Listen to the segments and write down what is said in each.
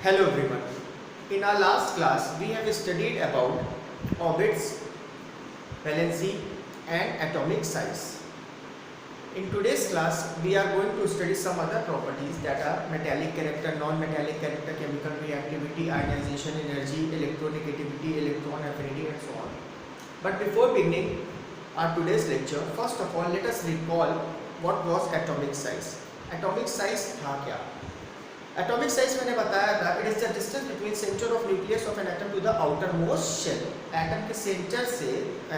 Hello everyone. In our last class, we have studied about orbits, valency and atomic size. In today's class, we are going to study some other properties that are metallic character, non-metallic character, chemical reactivity, ionization energy, electronegativity, electron affinity and so on. But before beginning our today's lecture, first of all, let us recall what was atomic size. Atomic size था क्या? Atomic size मैंने बताया था, it is the distance between centre of nucleus of an atom to the outermost shell. Atom के centre से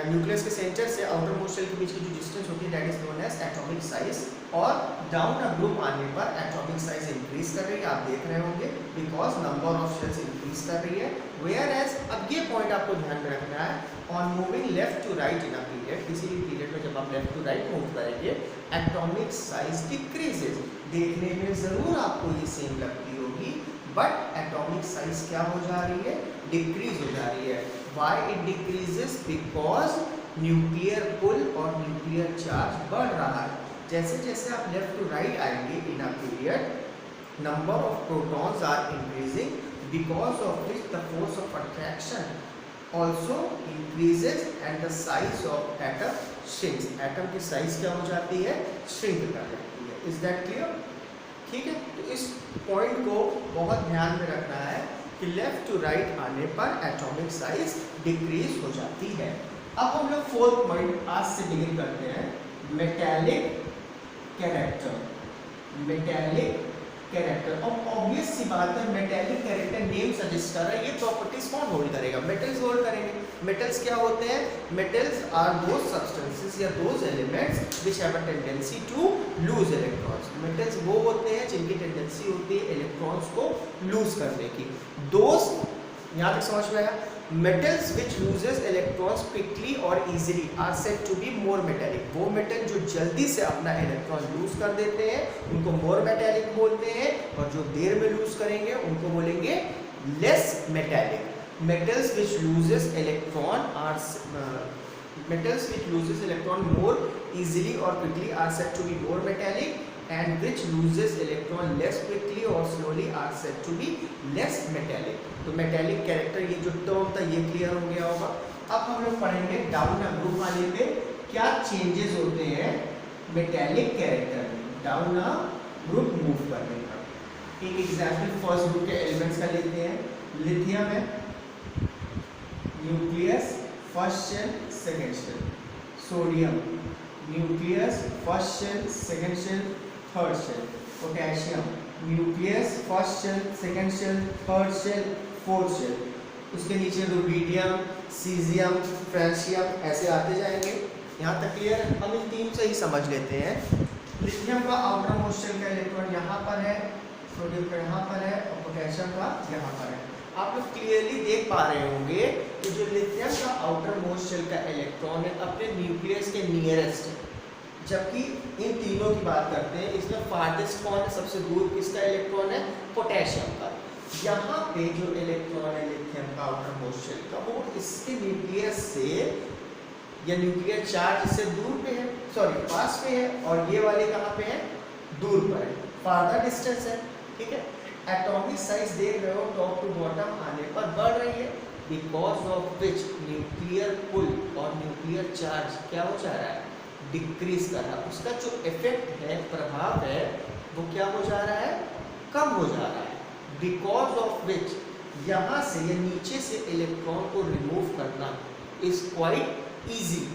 nucleus के centre से outermost shell के बीच की जो डिस्टेंस होती है that is known as atomic size. और डाउन अ ग्रुप आने पर एटॉमिक साइज इंक्रीज कर रही है, आप देख रहे होंगे, because number of shells increase कर रही है. वेयर एज अब ये पॉइंट आपको ध्यान में रखना है, on moving left to right in a period, किसी भी पीरियड में जब आप लेफ्ट टू राइट मूव करेंगे एटॉमिक साइज डिक्रीजेज. देखने में जरूर आपको ये सेम लगती होगी, बट एटॉमिक साइज क्या हो जा रही है? डिक्रीज हो जा रही है. Why it decreases? Because nuclear pull और न्यूक्लियर चार्ज बढ़ रहा है. जैसे जैसे आप लेफ्ट टू राइट आएंगे in a period, number of protons are increasing, because of which the force of attraction also increases and the size of atom shrinks. Atom की size क्या हो जाती है? श्रिंक कर जाती है. Is that clear? ठीक है, तो इस पॉइंट को बहुत ध्यान में रखना है कि लेफ्ट टू राइट आने पर एटॉमिक साइज डिक्रीज हो जाती है. अब हम लोग फोर्थ पॉइंट आज से बिगिन करते हैं, मेटालिक कैरेक्टर. मेटालिक कैरेक्टर, और ऑब्वियस सी बात है, मेटेलिक कैरेक्टर नेम सजेस्ट कर रहा है, ये प्रॉपर्टीज कौन होल्ड करेगा? मेटल्स होल्ड करेंगे. मेटल्स क्या होते हैं? मेटल्स आर दोज सब्सटेंसेस या those elements which have a tendency to lose electrons. Metals वो होते हैं जिनकी टेंडेंसी होती है इलेक्ट्रॉन्स को लूज करने की. दोज, यहाँ तक समझ में आया? Metals which loses electrons quickly or easily are said to be more metallic. वो मेटल जो जल्दी से अपना इलेक्ट्रॉन लूज कर देते हैं उनको more metallic बोलते हैं, और जो देर में लूज करेंगे उनको बोलेंगे less metallic. Metals which loses electron more easily or quickly are said to be more metallic, and which loses electron less quickly or slowly are said to be less metallic. तो metallic character ये जो term था ये clear हो गया होगा. अब हम लोग पढ़ेंगे डाउन अ ग्रुप वाले पे क्या चेंजेस होते हैं मेटेलिक कैरेक्टर में डाउन अ ग्रुप मूव करने पर. एक एग्जाम्पल फर्स्ट ग्रुप के एलिमेंट्स का लेते हैं. लिथियम है, nucleus first shell second shell. Sodium nucleus first shell second shell third shell. Potassium nucleus first shell second shell third shell fourth shell. उसके नीचे रुबिडियम, सीजियम, फ्रांसियम, ऐसे आते जाएंगे. यहाँ तक क्लियर है? हम इन तीन से ही समझ लेते हैं. लिथियम का आउटर मोस्ट शेल का इलेक्ट्रॉन यहाँ पर है, सोडियम का यहाँ पर है और पोटेशियम का यहाँ पर है. आप लोग क्लियरली देख पा रहे होंगे कि जो लिथियम का आउटर मोस्ट शेल का इलेक्ट्रॉन है अपने न्यूक्लियस के नियरेस्ट है, जबकि इन तीनों की बात करते हैं इसमें फार्देस्ट कौन है? सबसे दूर किसका इलेक्ट्रॉन है? पोटेशियम का. यहाँ पे जो इलेक्ट्रॉन है लिथियम का आउटर मोस्ट शेल का, वो इसके न्यूक्लियस से या न्यूक्लियर चार्ज से दूर पे है, सॉरी पास पे है, और ये वाले कहाँ पे है? दूर पर है, फार्दर डिस्टेंस है. ठीक है, एटॉमिक साइज देख रहे हो टॉप टू बॉटम आने पर बढ़ रही है, because of which nuclear pull और न्यूक्लियर चार्ज क्या हो जा रहा है? डिक्रीज कर रहा है. उसका जो इफेक्ट है, प्रभाव है, वो क्या हो जा रहा है? कम हो जा रहा है. बिकॉज ऑफ विच यहाँ से या नीचे से इलेक्ट्रॉन को रिमूव करना इज क्वाइट ईजी.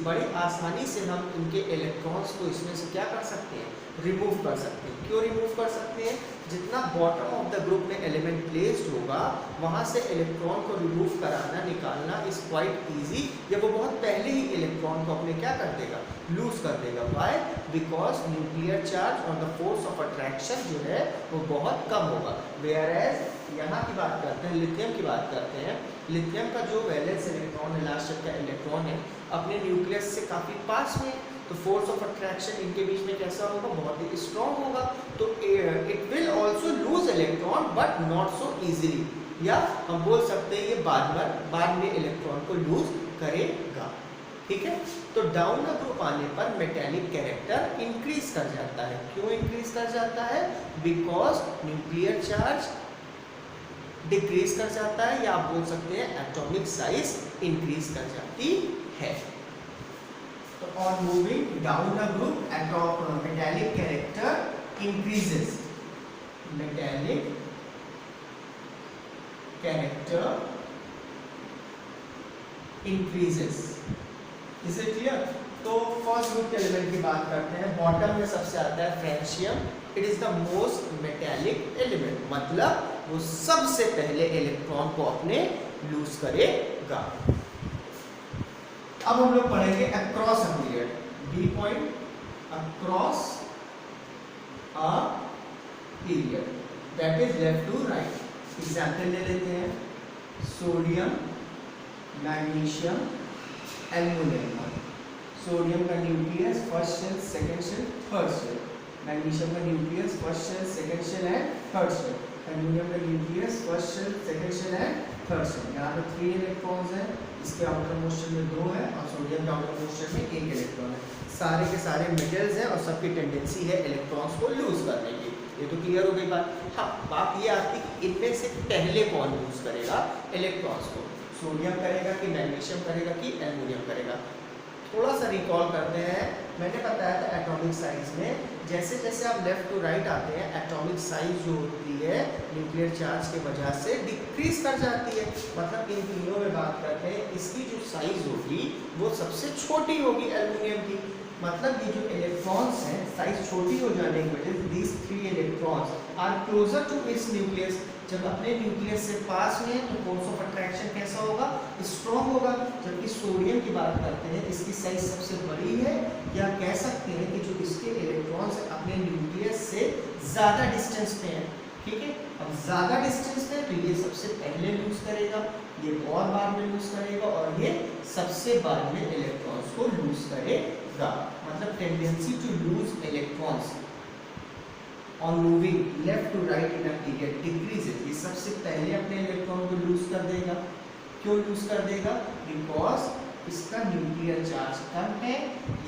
बड़ी आसानी से हम इनके इलेक्ट्रॉन्स को इसमें से क्या कर सकते हैं? रिमूव कर सकते हैं. क्यों रिमूव कर सकते हैं? जितना बॉटम ऑफ द ग्रुप में एलिमेंट प्लेस्ड होगा वहाँ से इलेक्ट्रॉन को रिमूव कराना, निकालना इज क्वाइट ईजी. या वो बहुत पहले ही इलेक्ट्रॉन को अपने क्या कर देगा? लूज कर देगा. व्हाई? बिकॉज न्यूक्लियर चार्ज और द फोर्स ऑफ अट्रैक्शन जो है वो बहुत कम होगा. वेयर एज यहाँ की बात करते हैं, लिथियम की बात करते हैं. लिथियम का जो वैलेंस इलेक्ट्रॉन है, लास्ट शेल का इलेक्ट्रॉन है, अपने न्यूक्लियस से काफ़ी पास में, तो फोर्स ऑफ अट्रैक्शन इनके बीच में कैसा होगा? बहुत ही स्ट्रॉन्ग होगा. तो it will also loose electron but not so easily. या हम बोल सकते हैं ये बाद में इलेक्ट्रॉन को लूज करेगा. ठीक है। तो डाउन द ग्रुप आने पर मेटेलिक कैरेक्टर इंक्रीज कर जाता है। क्यों इंक्रीज कर जाता है? बिकॉज न्यूक्लियर चार्ज डिक्रीज कर जाता है, या आप बोल सकते हैं एटॉमिक साइज इंक्रीज कर जाती है। तो on moving down the group metallic character increases, metallic character increases. Is it clear? तो फर्स्ट ग्रुप के एलिमेंट की बात करते हैं। बॉटम में सबसे आता है francium. It is the most metallic element, मतलब वो सबसे पहले इलेक्ट्रॉन को अपने लूज करेगा। अब हम लोग पढ़ेंगे across a period, B point, across a period, that is left to right. Example ले लेते हैं, सोडियम, मैग्नीशियम, एल्युमिनियम। सोडियम का nucleus first shell, second shell, third shell. Magnesium का nucleus first shell, second shell and third shell. Aluminium का nucleus first shell, second shell and third shell. यहाँ पे 3 electrons हैं, इसके आउटर मोस्ट शेल में 2 है और सोडियम के आउटर मोस्ट शेल में 1 इलेक्ट्रॉन है। सारे के सारे मेटल्स हैं और सबकी टेंडेंसी है इलेक्ट्रॉन्स को लूज करने की। ये तो क्लियर हो गई बात। हाँ, बात ये आती है कि इनमें से पहले कौन लूज करेगा इलेक्ट्रॉन्स को, सोडियम करेगा कि मैग्नीशियम करेगा कि एल्युमिनियम करेगा। थोड़ा सा रिकॉल करते हैं, मैंने बताया था एटॉमिक साइज में जैसे जैसे आप लेफ्ट टू राइट आते हैं एटॉमिक साइज जो होती है न्यूक्लियर चार्ज के वजह से डिक्रीज कर जाती है। मतलब इन तीनों में बात करते हैं, इसकी जो साइज होगी वो सबसे छोटी होगी एल्युमिनियम की। मतलब ये जो इलेक्ट्रॉन्स हैं साइज छोटी हो जाने की वजह से these 3 electrons are closer to its nucleus. जब अपने न्यूक्लियस से पास में है तो फोर्स ऑफ अट्रैक्शन कैसा होगा? स्ट्रॉन्ग होगा। जबकि सोडियम की बात करते हैं, इसकी साइज सबसे बड़ी है, या कह सकते हैं कि जो इसके इलेक्ट्रॉन्स अपने न्यूक्लियस से ज़्यादा डिस्टेंस पे हैं। ठीक है, अब ज़्यादा डिस्टेंस पे तो ये सबसे पहले लूज करेगा, ये और बाद में लूज करेगा, और ये सबसे बाद में इलेक्ट्रॉन्स को लूज करेगा। मतलब tendency to lose electrons on moving left to right in a period decreases. ये सबसे पहले अपने इलेक्ट्रॉन को लूज कर देगा। क्यों लूज कर देगा? बिकॉज इसका न्यूक्लियर चार्ज कम है,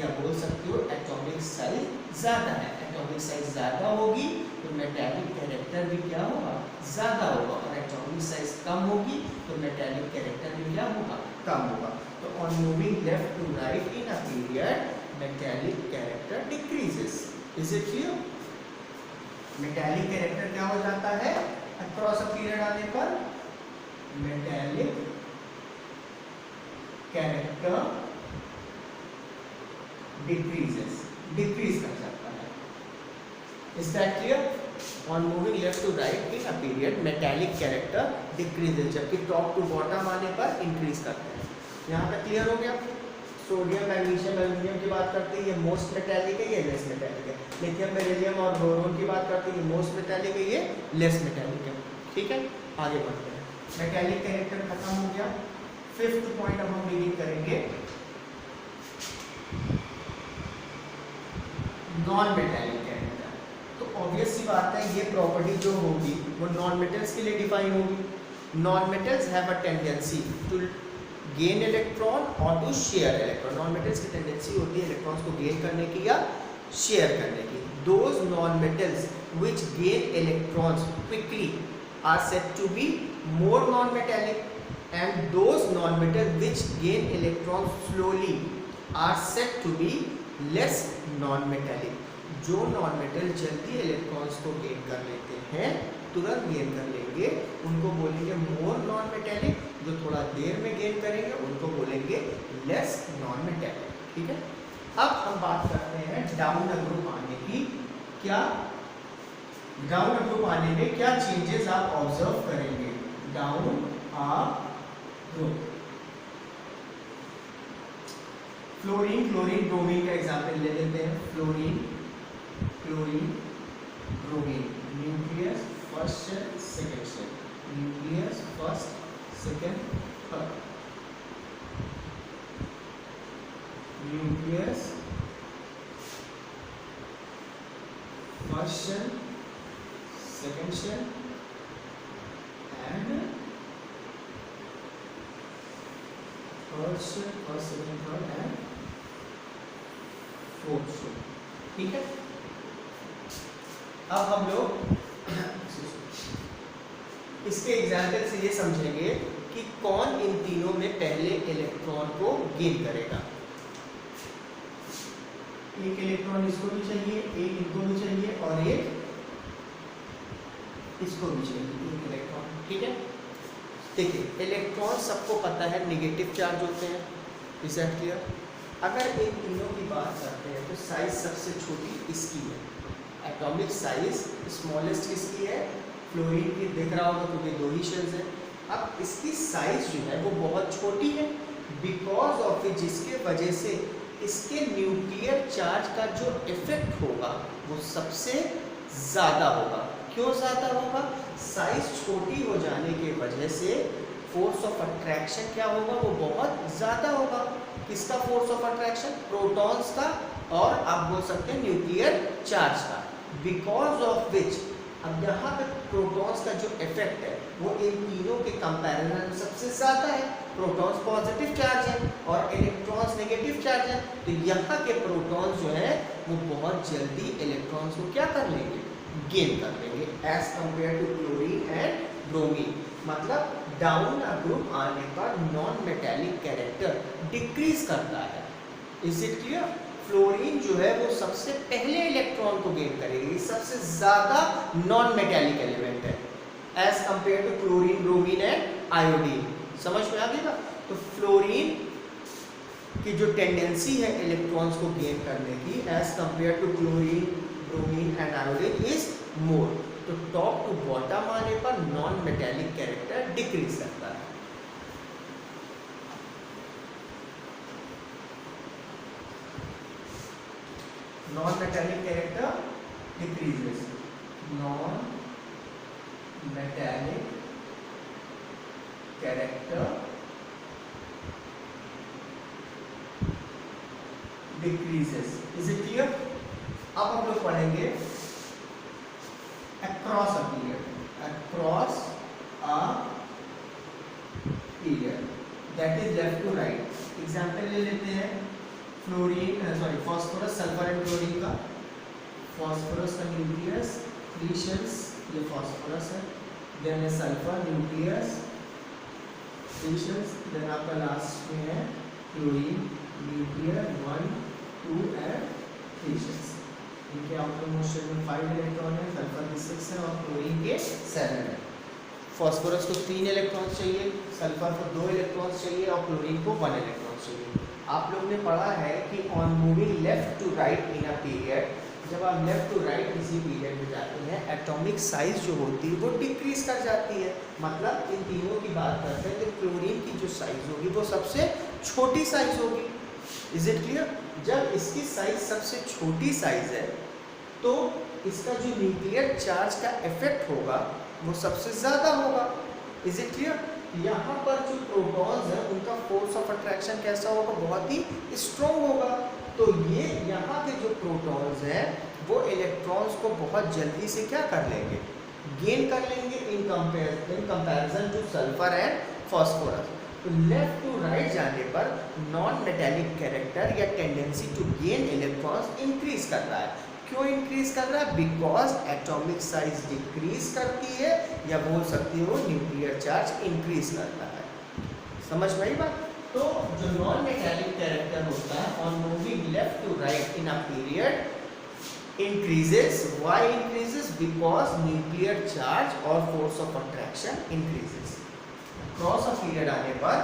या बोल सकते हो एटॉमिक साइज ज़्यादा है। एटॉमिक साइज ज़्यादा होगी तो मेटेलिक कैरेक्टर भी क्या होगा? ज़्यादा होगा। और एटॉमिक साइज कम होगी तो मेटेलिक कैरेक्टर भी क्या होगा? कम होगा। तो on moving left to right in a period metallic character decreases. Is it clear? Metallic character क्या हो जाता है अक्रॉस अ पीरियड आने पर? मेटेलिक कैरेक्टर डिक्रीज कर जाता है। Is that clear? On moving left to right in a period metallic character decreases, जबकि टॉप टू बॉटम आने पर इंक्रीज करते हैं। यहाँ पे क्लियर हो गया? सोडियम, मैग्नीशियम, एल्युमिनियम की बात करते हैं, ये मोस्ट मेटेलिक है, ये लेस मेटेलिक है। लिथियम, बेरिलियम और बोरोन की बात करते हैं, ये मोस्ट मेटेलिक है, ये लेस मेटेलिक है। ठीक है, आगे बढ़ते हैं। मेटेलिक कैरेक्टर खत्म हो गया। 5th पॉइंट अब हम रीडिंग करेंगे, नॉन मेटेलिक कैरेक्टर। तो ऑब्वियस सी बात है, ये प्रॉपर्टी जो होगी वो नॉन मेटल्स के लिए डिफाइन होगी। Non metals have a tendency to gain electron और to share electron. Non metals की टेंडेंसी होती है इलेक्ट्रॉन्स को गेन करने की या शेयर करने की। Those non metals which gain electrons quickly are said to be more non metallic, and those non metals which gain electrons slowly are said to be less non metallic. जो non metal जल्दी electrons को gain कर लेते हैं, तुरंत gain कर लेंगे, उनको बोलेंगे मोर नॉन मेटेलिक। जो थोड़ा देर में गेन करेंगे उनको बोलेंगे लेस नॉन मेटेलिक। ठीक है, अब हम बात करते हैं डाउन द ग्रुप आने की। क्या डाउन द ग्रुप आने में क्या चेंजेस आप ऑब्जर्व करेंगे? Down a group, fluorine, chlorine, bromine का एग्जाम्पल ले लेते हैं। Fluorine, chlorine, bromine, nucleus first shell, second shell, nucleus first, second, third, nucleus first shell, second shell and third shell, first, second, third and 400। ठीक है, अब हम लोग इसके एग्जाम्पल से ये समझेंगे कि कौन इन तीनों में पहले इलेक्ट्रॉन को गेन करेगा। एक इलेक्ट्रॉन इसको भी चाहिए, एक इनको भी चाहिए और एक इसको भी चाहिए, एक इलेक्ट्रॉन। ठीक है, देखिए इलेक्ट्रॉन सबको पता है नेगेटिव चार्ज होते हैं, इज दैट क्लियर। अगर इन तीनों की बात करते हैं तो साइज सबसे छोटी इसकी है, एटॉमिक साइज स्मॉलेस्ट किसकी है, फ्लोरीन की, दिख रहा होगा क्योंकि दो ही शेल्स हैं। अब इसकी साइज जो है वो बहुत छोटी है, बिकॉज ऑफ इट, जिसके वजह से इसके न्यूक्लियर चार्ज का जो इफेक्ट होगा वो सबसे ज़्यादा होगा। क्यों ज़्यादा होगा, साइज छोटी हो जाने के वजह से फोर्स ऑफ अट्रैक्शन क्या होगा, वो बहुत ज़्यादा होगा। किसका फोर्स ऑफ अट्रैक्शन, प्रोटॉन्स का, और आप बोल सकते हैं न्यूक्लियर चार्ज का, बिकॉज ऑफ विच अब यहाँ पे प्रोटॉन्स का जो इफेक्ट है वो इन तीनों के कंपैरिजन में सबसे ज़्यादा है। प्रोटॉन्स पॉजिटिव चार्ज है और इलेक्ट्रॉन्स नेगेटिव चार्ज है, तो यहाँ के प्रोटॉन्स जो है वो बहुत जल्दी इलेक्ट्रॉन्स को क्या कर लेंगे, गेन कर लेंगे, as compare to chlorine and bromine. मतलब डाउन अ ग्रुप आने पर नॉन मेटेलिक कैरेक्टर डिक्रीज करता है। Is it clear. फ्लोरीन जो है वो सबसे पहले इलेक्ट्रॉन को गेन करेगी, सबसे ज्यादा नॉन मेटेलिक एलिमेंट है as compare to chlorine, bromine and iodine. समझ में आ गया। तो फ्लोरीन की जो टेंडेंसी है इलेक्ट्रॉन्स को गेन करने की as compare to chlorine, bromine and iodine is more. तो टॉप टू बॉटम आने पर नॉन मेटेलिक कैरेक्टर डिक्रीज करता है। Non metallic character decreases, non metallic character decreases. Is it clear. अब हम लोग पढ़ेंगे across a period, across a period, that is left to right। Example ले लेते हैं fluorine, sorry phosphorus, sulphur and chlorine का। फॉस्फोरस का न्यूक्लियस 3 शेल्स, ये फॉस्फोरस है, देन है सल्फर न्यूक्लियस 3 शेल्स, देन आपका लास्ट में है क्लोरीन न्यूक्लियर 1, 2 एंड 3 शेल्स। इनके आउटर मोस्ट शेल में 5 इलेक्ट्रॉन है, सल्फर के 6 है और क्लोरीन के 7 है। फॉस्फोरस को 3 इलेक्ट्रॉन्स चाहिए, सल्फर को 2 इलेक्ट्रॉन्स चाहिए और क्लोरीन को 1 इलेक्ट्रॉन चाहिए। आप लोग ने पढ़ा है कि on moving left to right in a period, जब आप लेफ्ट टू राइट किसी पीरियड में जाते हैं एटॉमिक साइज जो होती है वो डिक्रीज कर जाती है। मतलब इन तीनों की बात करते हैं तो क्लोरीन की जो साइज होगी वो सबसे छोटी साइज होगी। Is it clear. जब इसकी साइज सबसे छोटी साइज है तो इसका जो न्यूक्लियर चार्ज का इफेक्ट होगा वो सबसे ज़्यादा होगा। Is it clear. यहाँ पर जो प्रोटॉन्स हैं उनका फोर्स ऑफ अट्रैक्शन कैसा होगा, बहुत ही स्ट्रॉन्ग होगा। तो ये यहाँ के जो प्रोटॉन्स हैं वो इलेक्ट्रॉन्स को बहुत जल्दी से क्या कर लेंगे, गेन कर लेंगे in comparison to sulphur and phosphorus. तो लेफ्ट टू राइट जाने पर नॉन मेटेलिक कैरेक्टर या tendency to gain electrons increase कर रहा है। क्यों इंक्रीज कर रहा है, बिकॉज एटॉमिक साइज डिक्रीज करती है, या बोल सकती हो न्यूक्लियर चार्ज इंक्रीज करता है। समझ में आई बात। तो जो नॉन मेटेलिक कैरेक्टर होता है on moving left to right in a period increases. Why increases, because nuclear charge और force of attraction increases. Cross of period आने पर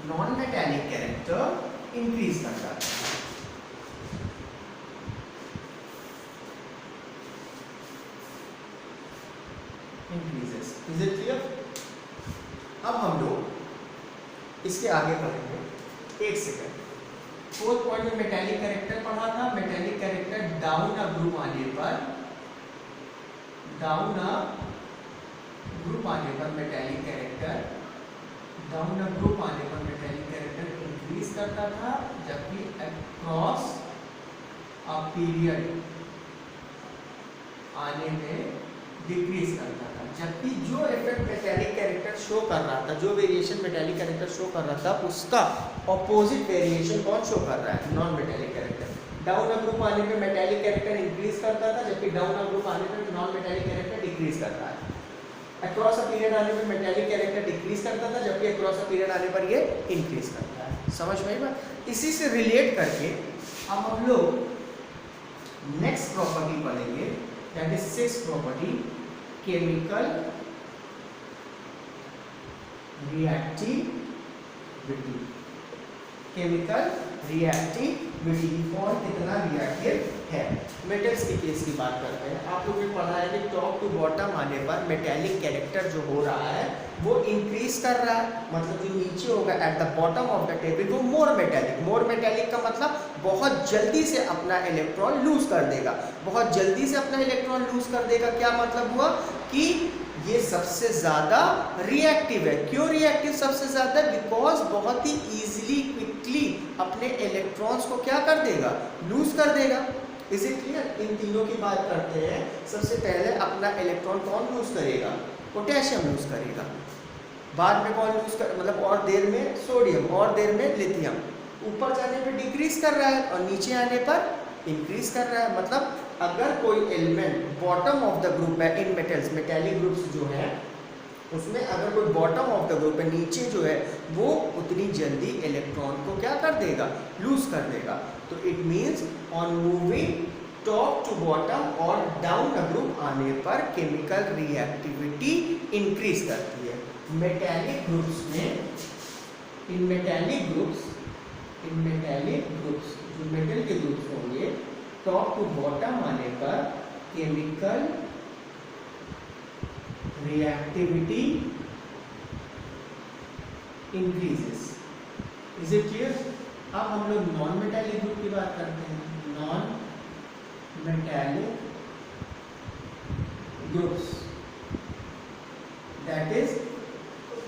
नॉन मेटेलिक कैरेक्टर इंक्रीज कर जाता है। इंक्रीजेस। Is it clear. अब हम लोग इसके आगे पढ़ेंगे। एक सेकंड। फोर्थ पॉइंट में मेटेलिक कैरेक्टर पढ़ा था। Metallic character down a group आने पर, डाउन अ ग्रुप आने पर metallic character, down a group आने पर मेटेलिक कैरेक्टर इंक्रीज करता था, जबकि अक्रॉस अ पीरियड आने में डिक्रीज करता था। जबकि जो इफेक्ट मेटेलिक कैरेक्टर शो कर रहा था, जो वेरिएशन मेटेलिक कैरेक्टर शो कर रहा था, उसका ऑपोजिट वेरिएशन कौन शो कर रहा है, non metallic character. Down up group आने पे मेटालिक कैरेक्टर इंक्रीज करता था, जबकि डाउन अप ग्रुप आने पे नॉन मेटालिक कैरेक्टर डिक्रीज करता है। अक्रॉस अ पीरियड आने पे मेटालिक कैरेक्टर डिक्रीज करता था, जबकि अक्रॉस अ पीरियड आने पर ये इंक्रीज करता है। समझ में आई बात? इसी से रिलेट करके अब हम लोग नेक्स्ट प्रॉपर्टी पढ़ेंगे, that is sixth property, chemical reactivity. Chemical reactivity, कौन कितना रिएक्टिव है। मेटल्स के केस की बात करते हैं। आप लोगों ने पढ़ा है कि टॉप टू बॉटम आने पर मेटेलिक कैरेक्टर जो हो रहा है वो इंक्रीज कर रहा है, मतलब जो नीचे होगा at the bottom of the table वो मोर मेटेलिक। मोर मेटेलिक का मतलब बहुत जल्दी से अपना इलेक्ट्रॉन लूज कर देगा, बहुत जल्दी से अपना इलेक्ट्रॉन लूज कर देगा। क्या मतलब हुआ कि ये सबसे ज्यादा रिएक्टिव है। क्यों रिएक्टिव सबसे ज्यादा? बिकॉज बहुत ही इजीली क्विकली अपने इलेक्ट्रॉन्स को क्या कर देगा, लूज कर देगा। Is it clear? इन तीनों की बात करते हैं। सबसे पहले अपना इलेक्ट्रॉन कौन लूज करेगा? पोटेशियम लूज करेगा। बाद में कौन लूज कर, मतलब और देर में सोडियम, और देर में लिथियम। ऊपर जाने पे डिक्रीज कर रहा है और नीचे आने पर इंक्रीज कर रहा है। मतलब अगर कोई element bottom of the group है इन मेटल्स, मेटेलिक ग्रुप्स जो है उसमें अगर कोई बॉटम ऑफ द ग्रुप है, नीचे जो है वो उतनी जल्दी इलेक्ट्रॉन को क्या कर देगा, लूज कर देगा। तो it means on moving top to bottom और डाउन द ग्रुप आने पर केमिकल रिएक्टिविटी इंक्रीज करती है। मेटेलिक ग्रुप्स में, इन मेटेलिक ग्रुप्स जो मेटल के ग्रुप्स होंगे, टॉप टू बॉटम आने पर chemical reactivity increases. Is it clear? अब हम लोग नॉन मेटालिक ग्रुप की बात करते हैं। Non metallic groups, that is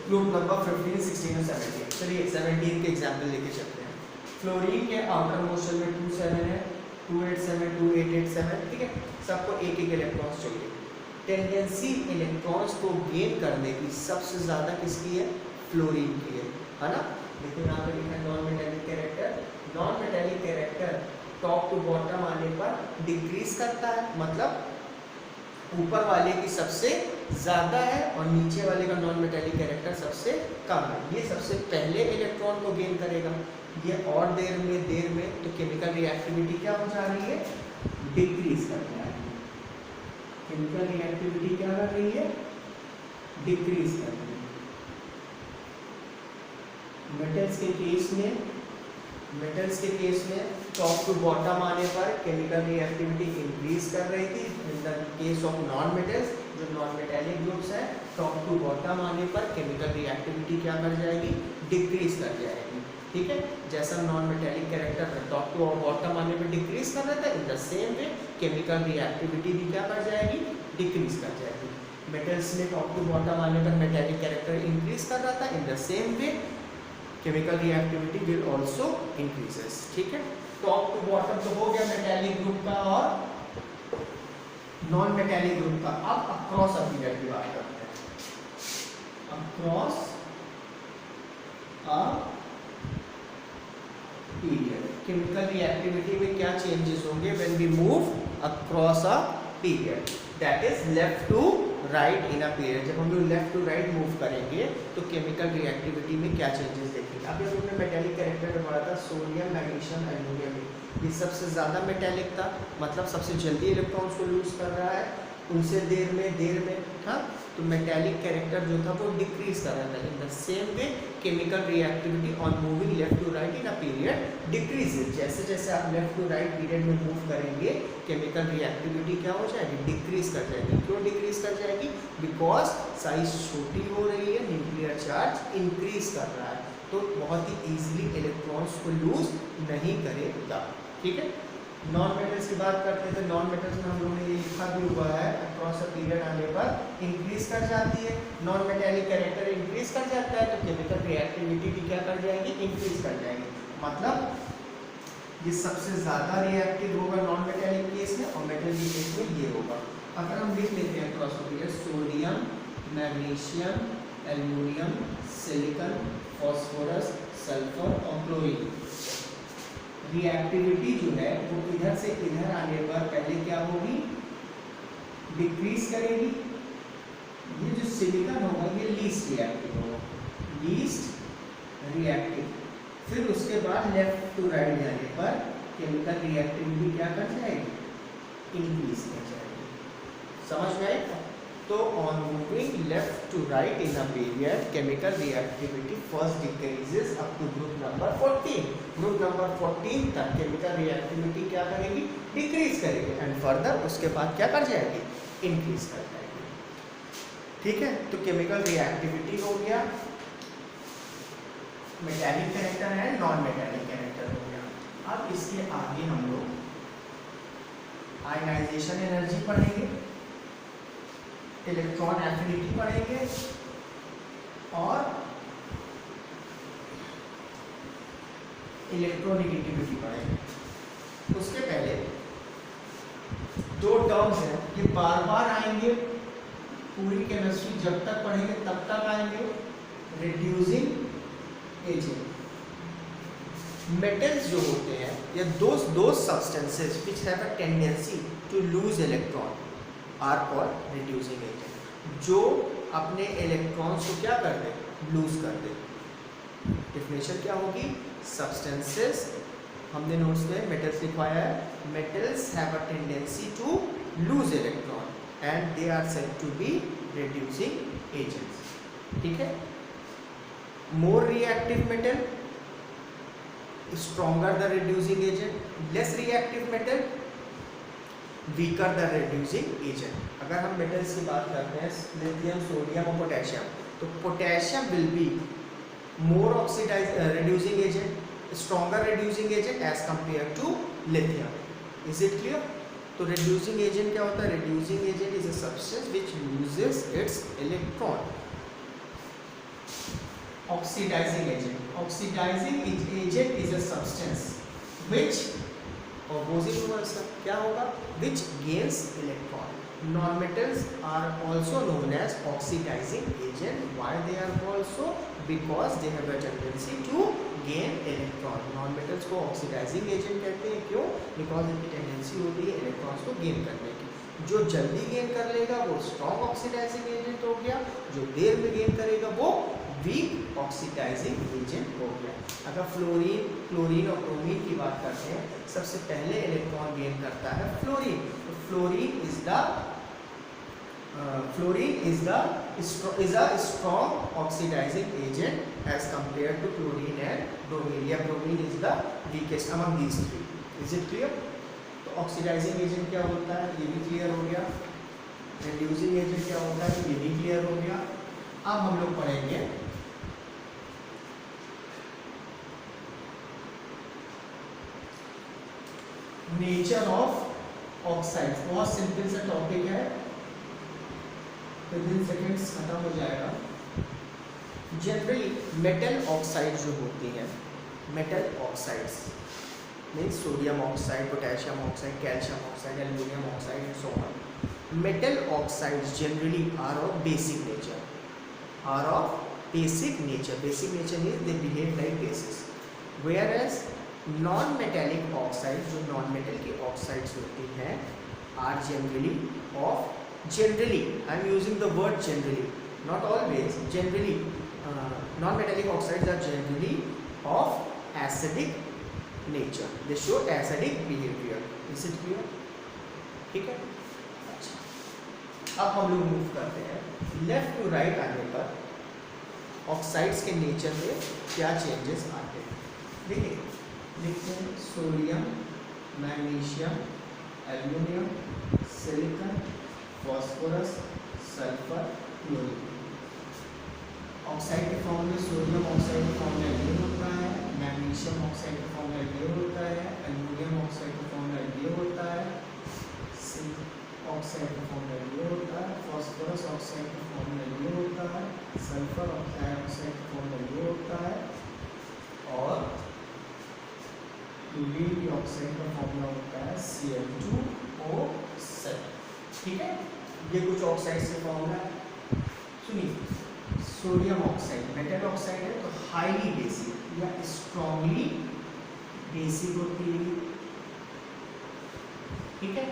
group number 15, 16 और 17। चलिए 17 के एग्जाम्पल लेके चलते हैं। फ्लोरीन के आउटर मोशन में 27 है, 287, 2887, ठीक है। सबको एक एक इलेक्ट्रॉन्स चाहिए। टेंडेंसी इलेक्ट्रॉन्स को गेन करने की सबसे ज़्यादा किसकी है? फ्लोरीन की है ना। लेकिन यहाँ पे लिखा है non metallic character. Non metallic character top to bottom आने पर डिक्रीज करता है, मतलब ऊपर वाले की सबसे ज़्यादा है और नीचे वाले का नॉन मेटालिक कैरेक्टर सबसे कम है। ये सबसे पहले इलेक्ट्रॉन को गेन करेगा, ये और देर में तो केमिकल रिएक्टिविटी क्या हो जा रही है? डिक्रीज कर रहा है। केमिकल रिएक्टिविटी क्या कर रही है? डिक्रीज कर रही है। मेटल्स के केस में टॉप टू बॉटम आने पर केमिकल रिएक्टिविटी इंक्रीज कर रही थी। In the case of non metals, जो नॉन मेटालिक ग्रुप्स है, टॉप टू बॉटम आने पर केमिकल रिएक्टिविटी क्या कर जाएगी? डिक्रीज कर जाएगी। ठीक है, जैसा non metallic character top to और बॉटम आने पर डिक्रीज कर रहा था, in the same way chemical reactivity भी क्या कर जाएगी? डिक्रीज कर जाएगी। मेटल्स में टॉप टू बॉटम आने पर मेटालिक कैरेक्टर इंक्रीज कर रहा था, in the same way chemical reactivity will also increases. ठीक है, टॉप टू बॉटम तो हो गया मेटालिक ग्रुप का और नॉन मेटालिक ग्रुप का। अब अक्रॉस अ पीरियड की बात करते हैं। Across a period chemical reactivity में क्या चेंजेस होंगे when we move across a period, that is left to right in a period. जब हम लोग लेफ्ट टू राइट मूव करेंगे तो केमिकल रिएक्टिविटी में क्या चेंजेस देखेंगे। अभी हम लोग ने मेटालिक कैरेक्टर में पढ़ा था सोडियम, मैग्नीशियम, एल्यूमिनियम। ये सबसे ज़्यादा मेटालिक था, मतलब सबसे जल्दी इलेक्ट्रॉन्स को लूज कर रहा है, उनसे देर में। हाँ, तो मेटालिक कैरेक्टर जो था वो डिक्रीज कर रहा था। In the same way chemical reactivity on moving left to right in a period decreases. जैसे जैसे आप लेफ्ट टू राइट पीरियड में मूव करेंगे केमिकल रिएक्टिविटी क्या हो जाएगी? डिक्रीज कर जाएगी। क्यों डिक्रीज कर जाएगी? बिकॉज साइज छोटी हो रही है, न्यूक्लियर चार्ज इंक्रीज कर रहा है, तो बहुत ही ईजिली इलेक्ट्रॉन्स को लूज नहीं करेगा। ठीक है, नॉन मेटल्स की बात करते हैं तो नॉन मेटल्स में हम लोगों ने ये लिखा भी हुआ है, अक्रॉस अ पीरियड आने पर इंक्रीज कर जाती है। नॉन मेटालिक कैरेक्टर इंक्रीज कर जाता है तो केमिकल रिएक्टिविटी भी क्या कर जाएगी? इंक्रीज कर जाएगी। मतलब ये सबसे ज़्यादा रिएक्टिव होगा नॉन मेटालिक केस में और मेटल के केस में ये होगा। अगर हम लिख लेते हैं across a period, sodium, magnesium, aluminium, silicon, phosphorus, sulphur और क्लोरीन। रिएक्टिविटी जो है वो इधर से इधर आने पर पहले क्या होगी, डिक्रीज करेगी। ये जो सिलिकॉन होगा ये लीस्ट रिएक्टिव होगा, लीस्ट रिएक्टिव। फिर उसके बाद लेफ्ट टू राइट जाने पर केमिकल रिएक्टिविटी क्या कर जाएगी, इंक्रीज कर जाएगी। समझ में आएगा? तो on moving left to right in a period chemical reactivity first decreases up to group number 14। Group number 14 तक केमिकल रिएक्टिविटी क्या करेगी, डिक्रीज करेगी एंड फर्दर उसके बाद क्या कर जाएगी, इंक्रीज कर जाएगी। ठीक है, तो केमिकल रिएक्टिविटी हो गया, मेटालिक कैरेक्टर है, नॉन मेटालिक कैरेक्टर हो गया। अब इसके आगे हम लोग आयनाइजेशन एनर्जी पढ़ेंगे, इलेक्ट्रॉन एफिनिटी पढ़ेंगे और इलेक्ट्रोनेगेटिविटी पढ़ेंगे। उसके पहले दो टर्म्स हैं, ये बार बार आएंगे, पूरी केमिस्ट्री जब तक पढ़ेंगे तब तक आएंगे। रिड्यूसिंग एजेंट, मेटल्स जो होते हैं या दो substances which have a tendency to lose electron are called reducing agent, जो अपने इलेक्ट्रॉन्स को क्या कर दे, लूज कर दे। डेफिनेशन क्या होगी, सब्सटेंसेस, हमने नोट्स में मेटल्स लिखवाया है, metals have a tendency to lose electron and they are said to be reducing agents. ठीक है, more reactive metal stronger the reducing agent, less reactive metal weaker the reducing agent। अगर हम metals की बात करते हैं लिथियम, सोडियम और potassium, तो potassium will be more oxidise reducing agent, stronger reducing agent as compared to lithium। is it clear? तो reducing agent क्या होता है, reducing agent is a substance which loses its electron। Oxidising agent, oxidising agent is a substance which opposite होगा इसका क्या होगा, which gains electron. Non metals are also known as oxidising agent. Why they are called so, because they have a tendency to gain electron. Non metals को oxidising agent कहते हैं, क्यों, because इनकी tendency होती है इलेक्ट्रॉन्स को gain करने की। जो जल्दी गेन कर लेगा वो स्ट्रॉन्ग ऑक्सीडाइजिंग एजेंट हो गया, जो देर में गेन करेगा वो वीक ऑक्सीडाइजिंग एजेंट हो गया। अगर फ्लोरीन, क्लोरीन और ब्रोमीन की बात करते हैं, सबसे पहले इलेक्ट्रॉन गेन करता है फ्लोरीन। तो fluorine is a strong oxidising agent as compare to chlorine and bromine, या bromine is the weakest among these three. Is it clear? तो ऑक्सीडाइजिंग एजेंट क्या होता है, ये भी क्लियर हो गया। रिड्यूसिंग एजेंट क्या होता है, ये भी क्लियर हो गया। अब हम लोग पढ़ेंगे नेचर ऑफ ऑक्साइड्स। बहुत सिंपल सा टॉपिक है, विदिन सेकेंड्स खत्म हो जाएगा। जनरली मेटल ऑक्साइड जो होती हैं, metal oxides means sodium oxide, potassium oxide, calcium oxide, aluminium oxide and so on. Metal oxides generally are of basic nature, are of basic nature. Basic nature means they behave like bases, whereas non-metallic oxides, जो non-metal की oxides होती हैं, are generally I am using the word generally, not always, generally non-metallic oxides are generally of acidic nature, they show acidic behavior। Is it clear? ठीक है, अच्छा अब हम लोग मूव करते हैं लेफ्ट टू राइट आने पर ऑक्साइड्स के नेचर में क्या चेंजेस आते हैं। देखिए लिखते हैं sodium, magnesium, aluminium, silicon, phosphorus, sulphur, chlorine. Oxide के फॉर्म में सोडियम ऑक्साइड के फॉर्म में ये होता है, मैग्नीशियम ऑक्साइड के फॉर्म में ये होता है, एल्यूमिनियम ऑक्साइड के फॉर्म में ये होता है, ऑक्साइड का फॉर्म में ये होता है, फॉस्फोरस ऑक्साइड का फॉर्म में ये होता है, सल्फर ऑक्साइड का फॉर्म में ये होता है, और क्लोरीन ऑक्साइड का फॉर्मूला होता है Cl2O7। ठीक है, ये कुछ ऑक्साइड्स के फॉर्मूला है। सुनिए, सोडियम ऑक्साइड मेटल ऑक्साइड है तो हाईली बेसिक या स्ट्रॉन्गली बेसिक होती है, ठीक है।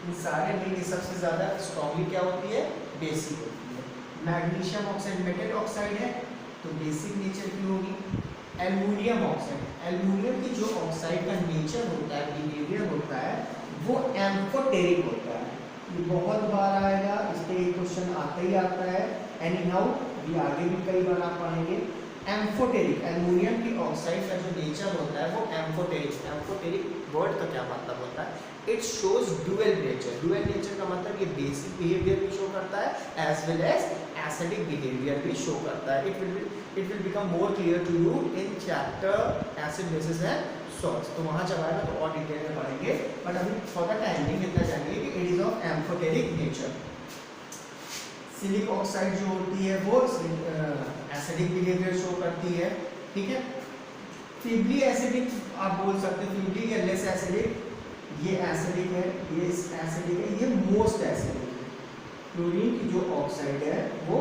इन सारे में ये सबसे ज़्यादा स्ट्रॉन्गली क्या होती है, बेसिक होती है। मैग्नीशियम ऑक्साइड मेटल ऑक्साइड है तो बेसिक नेचर की होगी। एल्युमिनियम ऑक्साइड, एल्युमिनियम की जो ऑक्साइड का नेचर होता है, बिहेवियर होता है, वो एम्फोटेरिक होता है। ये बहुत बार आएगा, इस पे एक क्वेश्चन आता ही आता है। एनी हाउ ये आगे भी कई बार आप पढ़ेंगे। एम्फोटेरिक, एल्युमिनियम की ऑक्साइड का जो नेचर होता है वो एम्फोटेरिक। एम्फोटेरिक वर्ड का क्या मतलब होता है, it shows dual nature. Dual nature का मतलब ये बेसिक बिहेवियर भी शो करता है as well as acidic behaviour भी शो करता है। It will become more clear to you in chapter acid bases and salts. तो वहाँ जब आएगा तो और डिटेल में पढ़ेंगे, बट अभी फॉर द टाइमिंग इतना जानिए कि it is of amphoteric nature. सिलिक ऑक्साइड जो होती है वो एसिडिक बिहेवियर शो करती है, ठीक है। फीबली एसिडिक आप बोल सकते हैं, फीबली या लेस एसिडिक, ये एसिडिक है, ये एसिडिक है, ये मोस्ट एसिडिक है। क्लोरीन की जो ऑक्साइड है वो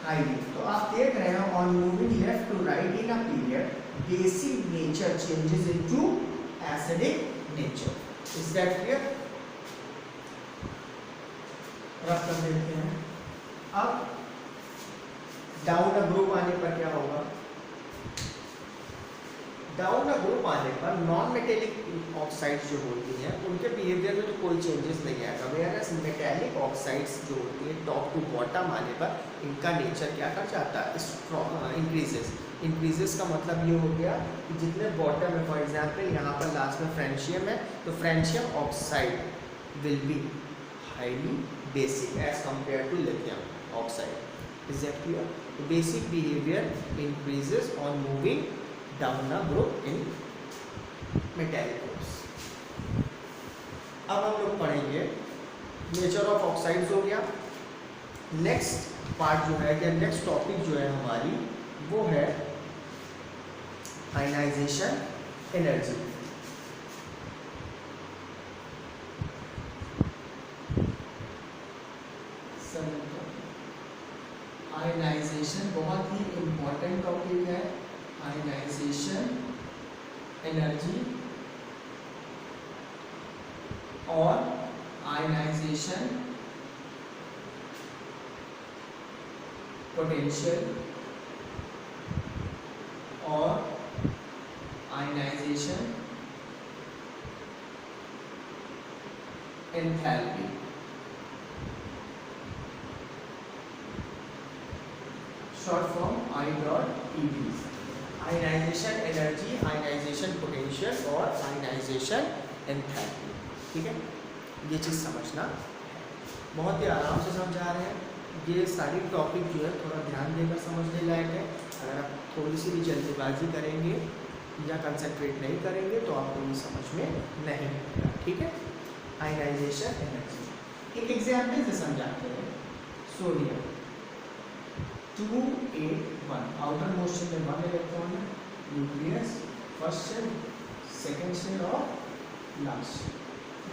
हाईली। तो आप देख रहे हैं on moving left to right in a period basic nature changes into acidic nature. Is that clear? Rough कर देते हैं। अब डाउन अ ग्रुप आने पर क्या होगा, डाउन अ ग्रुप आने पर नॉन मेटेलिक ऑक्साइड्स जो होती हैं उनके बिहेवियर में तो कोई चेंजेस नहीं आएगा। वेयरएज मेटेलिक ऑक्साइड्स जो होती है टॉप टू बॉटम आने पर इनका नेचर क्या कर जाता है, इंक्रीजेस। इंक्रीजेस का मतलब ये हो गया कि जितने बॉटम है, फॉर एग्जांपल यहाँ पर लास्ट में फ्रेंशियम है तो francium oxide will be highly basic as compare to lithium oxide. Is that clear? Basic behaviour increases on moving down a group in metallic groups. अब हम लोग पढ़ेंगे नेचर ऑफ ऑक्साइड्स हो गया। नेक्स्ट पार्ट जो है या नेक्स्ट टॉपिक जो है हमारी वो है आयनाइजेशन एनर्जी। आयनाइजेशन बहुत ही इम्पोर्टेंट टॉपिक है। आयनाइजेशन एनर्जी और आयनाइजेशन पोटेंशियल और ionisation enthalpy. Short form I.ED। Ionisation energy, ionisation potential और आयनाइजेशन एंथैल्पी, ठीक है। ये चीज़ समझना है, बहुत ही आराम से समझा रहे हैं। ये सारी टॉपिक जो है थोड़ा ध्यान देकर समझने लायक है। अगर आप थोड़ी सी भी जल्दबाजी करेंगे या कंसंट्रेट नहीं करेंगे तो आपको ये समझ में नहीं आएगा, ठीक है। आयनाइजेशन एनर्जी एक एग्जाम्पल से समझाते हैं। सोडियम 281 आउटर मोस्ट शेल में 1 इलेक्ट्रॉन है, nucleus first shell, second shell और लास्ट शेल।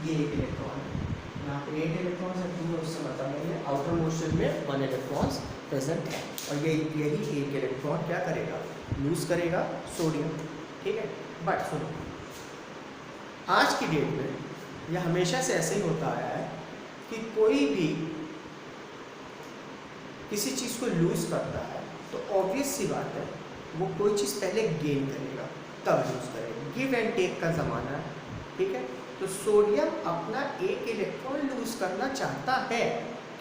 ये 1 इलेक्ट्रॉन है, यहाँ पे 8 इलेक्ट्रॉन है, 2 उससे मतलब नहीं है। आउटर मोस्ट शेल में 1 इलेक्ट्रॉन प्रेजेंट है और यही 1 इलेक्ट्रॉन क्या करेगा, लूज करेगा सोडियम, ठीक है। बट सुनो, आज की डेट में यह हमेशा से ऐसे ही होता आया है कि कोई भी किसी चीज़ को लूज करता है तो ऑब्वियस सी बात है वो कोई चीज़ पहले गेन करेगा तब लूज करेगा। गिव एंड टेक का ज़माना है, ठीक है। तो सोडियम अपना 1 इलेक्ट्रॉन लूज करना चाहता है।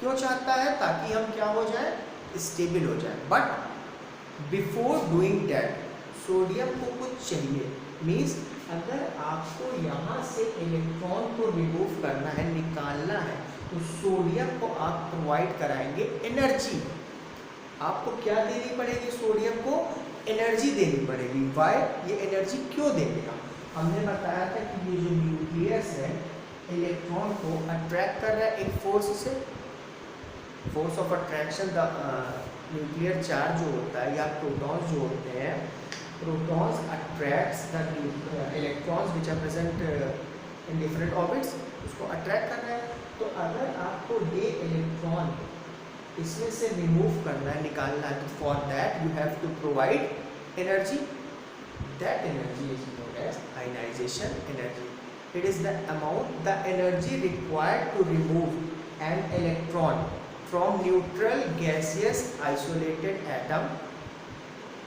क्यों चाहता है? ताकि हम क्या हो जाए, स्टेबल हो जाए। But before doing that sodium को कुछ चाहिए। मीन्स अगर आपको यहाँ से इलेक्ट्रॉन को रिमूव करना है, निकालना है, तो सोडियम को आप प्रोवाइड कराएंगे एनर्जी। आपको क्या देनी पड़ेगी? सोडियम को एनर्जी देनी पड़ेगी। वाई? ये एनर्जी क्यों देगा? हमने बताया था कि ये जो न्यूक्लियस है इलेक्ट्रॉन को अट्रैक्ट कर रहा है एक फोर्स से, force of attraction. The nuclear charge जो होता है या प्रोटॉन्स जो होते हैं, protons attracts the electrons which are present in different orbits, उसको अट्रैक्ट कर रहा है। तो अगर आपको ये इलेक्ट्रॉन इसमें से रिमूव करना है, निकालना है, तो for that you have to provide energy. that energy is known as ionization energy. It is the amount, the energy required to remove an electron from neutral gaseous isolated atom.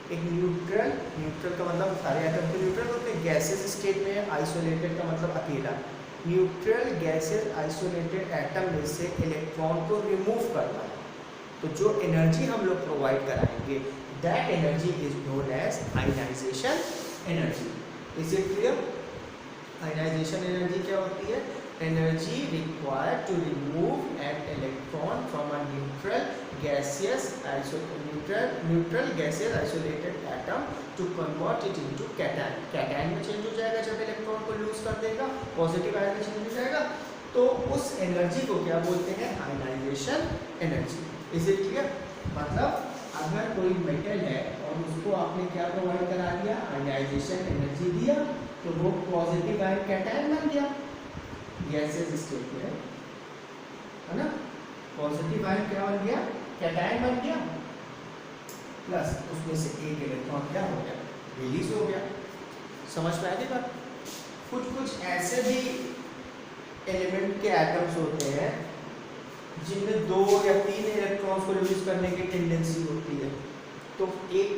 एक neutral, neutral का मतलब सारे atom के neutral होते हैं, gases state में, isolated का मतलब अकेला। न्यूट्रल गैसेस आइसोलेटेड एटम में से इलेक्ट्रॉन को रिमूव करना है, तो जो एनर्जी हम लोग प्रोवाइड कराएंगे that energy is known as ionisation energy. Is it clear? Ionisation energy क्या होती है? Energy required to remove an electron from a neutral gases isolated atom to convert it into cation. Cation में change हो जाएगा जब electron को loose कर देगा, पॉजिटिव आयन में चेंज हो जाएगा, तो उस एनर्जी को क्या बोलते हैं? Ionisation energy. Is it clear? मतलब अगर कोई मेटल है और उसको आपने क्या प्रोवाइड करा दिया? आयनाइजेशन एनर्जी दिया, तो वो पॉजिटिव आयन कैटायन बन गया गैसेस स्टेट में, है ना? पॉजिटिव आयन क्या बन गया? कैटायन बन गया, प्लस उसमें से एक इलेक्ट्रॉन क्या हो गया? रिलीज हो गया। समझ में आएगी बात? कुछ ऐसे भी एलिमेंट के एटम्स होते हैं जिनमें 2 या 3 इलेक्ट्रॉन्स को रिलीज करने की टेंडेंसी होती है। तो एक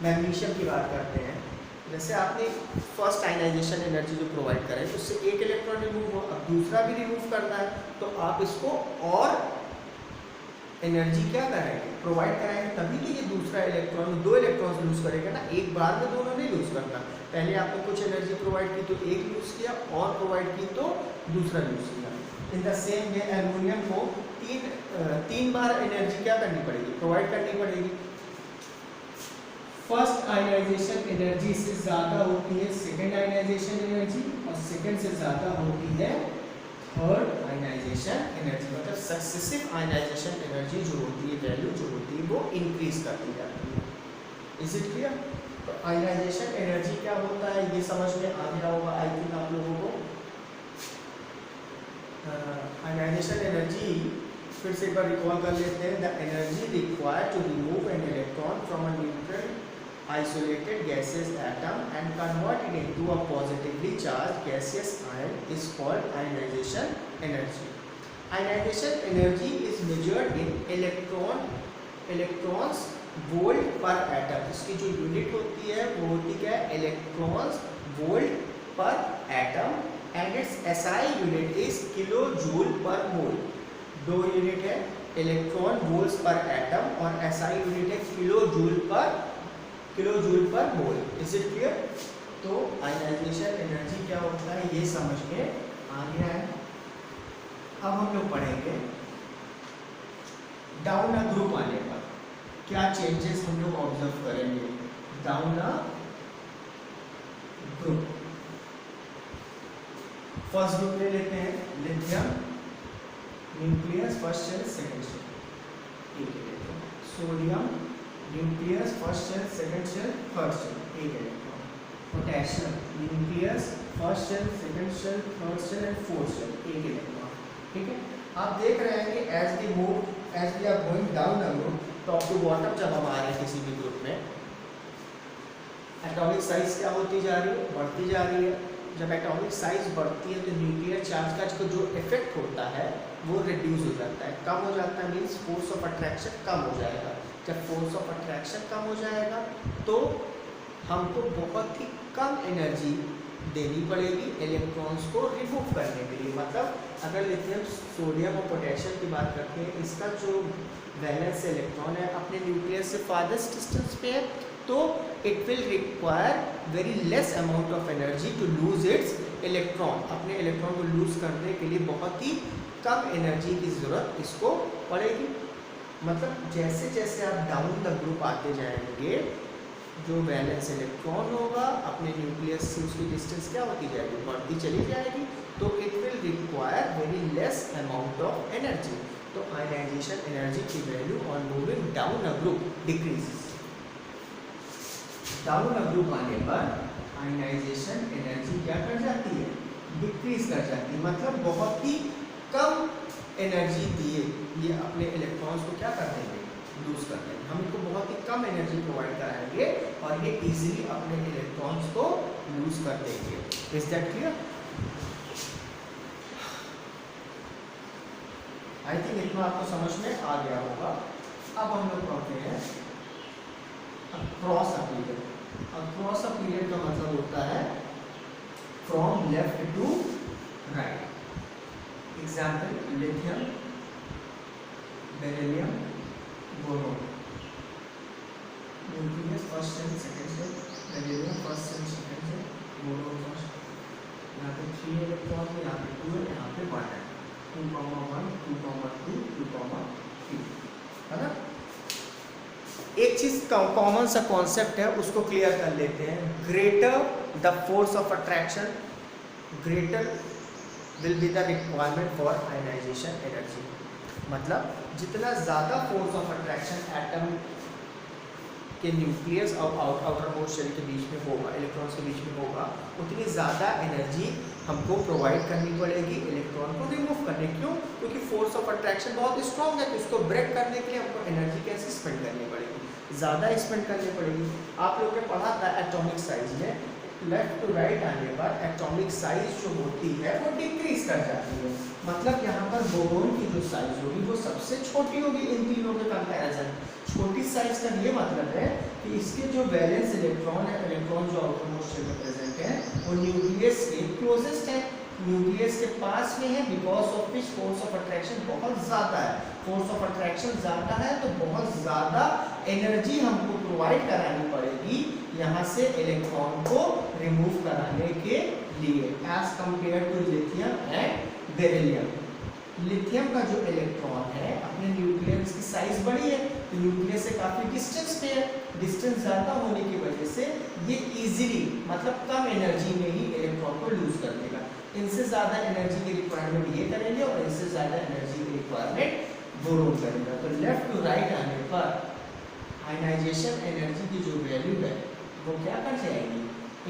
मैग्नीशियम की बात करते हैं, जैसे आपने फर्स्ट आयनाइजेशन एनर्जी जो प्रोवाइड करें, उससे एक इलेक्ट्रॉन रिमूव हो, अब दूसरा भी रिमूव करना है, तो आप इसको और एनर्जी क्या कराएंगे? प्रोवाइड कराएंगे, तभी तो ये दूसरा इलेक्ट्रॉन 2 इलेक्ट्रॉन्स लूज करेगा ना, एक बार में दोनों नहीं लूज करना। पहले आपने कुछ एनर्जी प्रोवाइड की तो एक लूज किया, और प्रोवाइड की तो दूसरा लूज किया। इन द सेम वे एल्युमिनियम को तीन बार एनर्जी क्या करनी पड़ेगी? प्रोवाइड करनी पड़ेगी। फर्स्ट आयनाइजेशन एनर्जी से ज़्यादा होती है सेकेंड आयनाइजेशन एनर्जी, और सेकेंड से ज़्यादा होती है थर्ड आयनाइजेशन एनर्जी। मतलब सक्सेसिव आयनाइजेशन एनर्जी जो होती है, वैल्यू जो होती है, वो इंक्रीज करती जाती है। Is it clear? तो आयनाइजेशन एनर्जी क्या होता है ये समझ में आ गया होगा आई थिंक आप लोगों को। आयनाइजेशन एनर्जी फिर से एक बार रिकॉल कर लेते हैं। The energy required to remove an electron from a neutral isolated gaseous atom and convert it into a positively charged gaseous ion is called ionization energy. Ionization energy is measured in electrons volt per atom. इसकी जो unit होती है वो होती क्या है? electrons volt per atom and its SI unit is kilojoule per mole. दो unit है, इलेक्ट्रॉन वोल्ट्स पर एटम, और SI यूनिट है kilojoule per mole. Is it clear? तो आयनाइजेशन एनर्जी क्या होता है ये समझ में आ गया है। अब हम लोग पढ़ेंगे डाउन अ ग्रुप आने पर क्या चेंजेस हम लोग ऑब्जर्व करेंगे। Down a group, first group ले लेते हैं, lithium nucleus first shell second shell, एक electron. Sodium nucleus first shell second shell third shell, एक electron. Potassium nucleus first shell second shell third shell and fourth shell, एक electron. ठीक है, आप देख रहे हैं कि as we are going down the group, top to bottom जब हम आ रहे हैं किसी भी ग्रुप में, एटॉमिक साइज क्या होती जा रही है? बढ़ती जा रही है। जब एटॉमिक साइज बढ़ती है तो न्यूक्लियर चार्ज का जो इफेक्ट होता है वो रिड्यूस हो जाता है, कम हो जाता है, मीन्स फोर्स ऑफ अट्रैक्शन कम हो जाएगा। जब फोर्स ऑफ अट्रैक्शन कम हो जाएगा तो हमको बहुत ही कम एनर्जी देनी पड़ेगी इलेक्ट्रॉन्स को रिमूव करने के लिए। मतलब अगर लिथियम सोडियम और पोटेशियम की बात करते हैं, इसका जो वैलेंस इलेक्ट्रॉन है अपने न्यूक्लियस से फारदेस्ट डिस्टेंस पे है, तो it will require very less amount of energy to lose its electron. अपने इलेक्ट्रॉन को लूज करने के लिए बहुत ही कम एनर्जी की ज़रूरत इसको पड़ेगी। मतलब जैसे जैसे आप डाउन द ग्रुप आते जाएंगे, जो वैलेंस इलेक्ट्रॉन होगा अपने न्यूक्लियस से उसकी डिस्टेंस क्या होती जाएगी? बढ़ती चली जाएगी, तो it will require very less amount of energy. तो आयनाइजेशन एनर्जी की value on moving down a group decreases. Down a group आने पर आयनाइजेशन एनर्जी क्या कर जाती है? डिक्रीज कर जाती है। मतलब बहुत ही कम एनर्जी दिए ये अपने इलेक्ट्रॉन्स को क्या कर देंगे? लूज कर देंगे, हम इनको बहुत ही कम एनर्जी प्रोवाइड कराएंगे और ये इजीली अपने इलेक्ट्रॉन्स को लूज कर देंगे। Is that clear? I think इतना आपको समझ में आ गया होगा। अब हम लोग पढ़ते हैं across a period. Across a period का मतलब होता है from left to right. Example lithium, beryllium, boron. Nucleus first and second से, बेरिलियम फर्स्ट एंड सेकंड से, बोरोन फर्स्ट। यहाँ पे 3 इलेक्ट्रॉन है, यहाँ पे 2 है, यहाँ पे 1 है। 2,1, 2,2, 2,3 है ना। एक चीज कॉमन सा कॉन्सेप्ट है, उसको क्लियर कर लेते हैं। Greater the force of attraction, greater will be the requirement for ionisation energy. मतलब जितना ज़्यादा फोर्स ऑफ अट्रैक्शन एटम के न्यूक्लियस और आउटर मोस्ट शेल के बीच में होगा, इलेक्ट्रॉन्स के बीच में होगा, उतनी ज़्यादा एनर्जी हमको प्रोवाइड करनी पड़ेगी इलेक्ट्रॉन को रिमूव करने। क्यों? क्योंकि फोर्स ऑफ अट्रैक्शन बहुत स्ट्रॉन्ग है, तो इसको ब्रेक करने के लिए हमको एनर्जी कैसे स्पेंड करनी पड़ेगी? ज़्यादा स्पेंड करनी पड़ेगी। आप लोगों ने पढ़ा था एटॉमिक साइज में, लेफ्ट टू राइट आने पर एटॉमिक साइज जो होती है वो डिक्रीज कर जाती है। मतलब यहाँ पर बोरोन की जो साइज होगी वो सबसे छोटी होगी इन तीनों के कंपैरिजन। छोटी साइज का ये मतलब है कि इसके जो वैलेंस इलेक्ट्रॉन है, इलेक्ट्रॉन जो आउटर मोस्ट शेल में प्रेजेंट है, वो न्यूक्लियस के क्लोजेस्ट है, न्यूक्लियस के पास में है, because of which force of attraction बहुत ज़्यादा है। फोर्स ऑफ अट्रैक्शन ज़्यादा है तो बहुत ज़्यादा एनर्जी हमको प्रोवाइड करानी पड़ेगी यहाँ से इलेक्ट्रॉन को रिमूव कराने के लिए, as compare to lithium and beryllium. Lithium का जो इलेक्ट्रॉन है अपने न्यूक्लियस की साइज बड़ी है, तो न्यूक्लियस से काफ़ी डिस्टेंस पे है। डिस्टेंस ज़्यादा होने की वजह से ये इजीली, मतलब कम एनर्जी में ही इलेक्ट्रॉन को लूज कर देगा। इनसे ज़्यादा एनर्जी की रिक्वायरमेंट ये करेंगे और इनसे ज़्यादा एनर्जी की रिक्वायरमेंट बोरोन करेगा। तो लेफ्ट टू राइट आने पर आयनाइजेशन एनर्जी की जो वैल्यू है वो क्या कर जाएगी?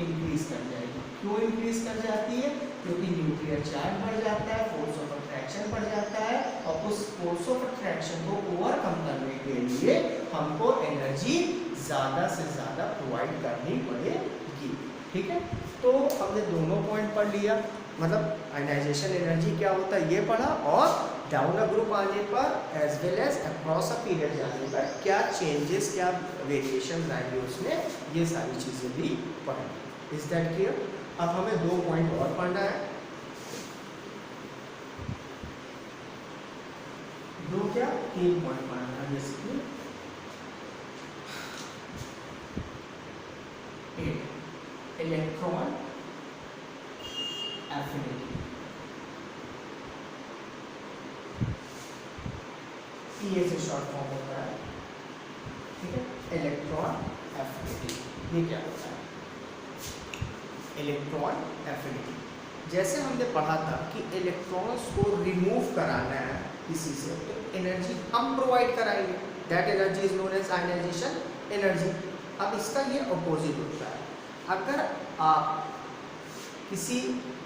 इंक्रीज कर जाएगी। क्यों इंक्रीज कर जाती है? क्योंकि न्यूक्लियर चार्ज बढ़ जाता है, फोर्स ऑफ अट्रैक्शन बढ़ जाता है, और उस फोर्स ऑफ अट्रैक्शन को ओवरकम करने के लिए हमको एनर्जी ज़्यादा से ज़्यादा प्रोवाइड करनी पड़ेगी। ठीक है, तो हमने दोनों पॉइंट पढ़ लिया, मतलब आयनाइजेशन एनर्जी क्या होता है ये पढ़ा, और डाउन अ ग्रुप आने पर as well as across a period जाने पर क्या चेंजेस, क्या वेरिएशन आएंगे उसमें, ये सारी चीज़ें भी पढ़ी। Is that clear? अब हमें 2 पॉइंट और पढ़ना है। 2 क्या 3 पॉइंट पढ़ना है, जैसे कि इलेक्ट्रॉन एफिनिटी, ये से शॉर्ट फॉर्म होता है। ठीक है, इलेक्ट्रॉन एफिनिटी ये क्या होता है? इलेक्ट्रॉन एफिनिटी, जैसे हमने पढ़ा था कि इलेक्ट्रॉन्स को रिमूव कराना है किसी से, तो एनर्जी हम प्रोवाइड कराएंगे, that energy is known as ionisation energy. अब इसका ये अपोजिट होता है, अगर आप किसी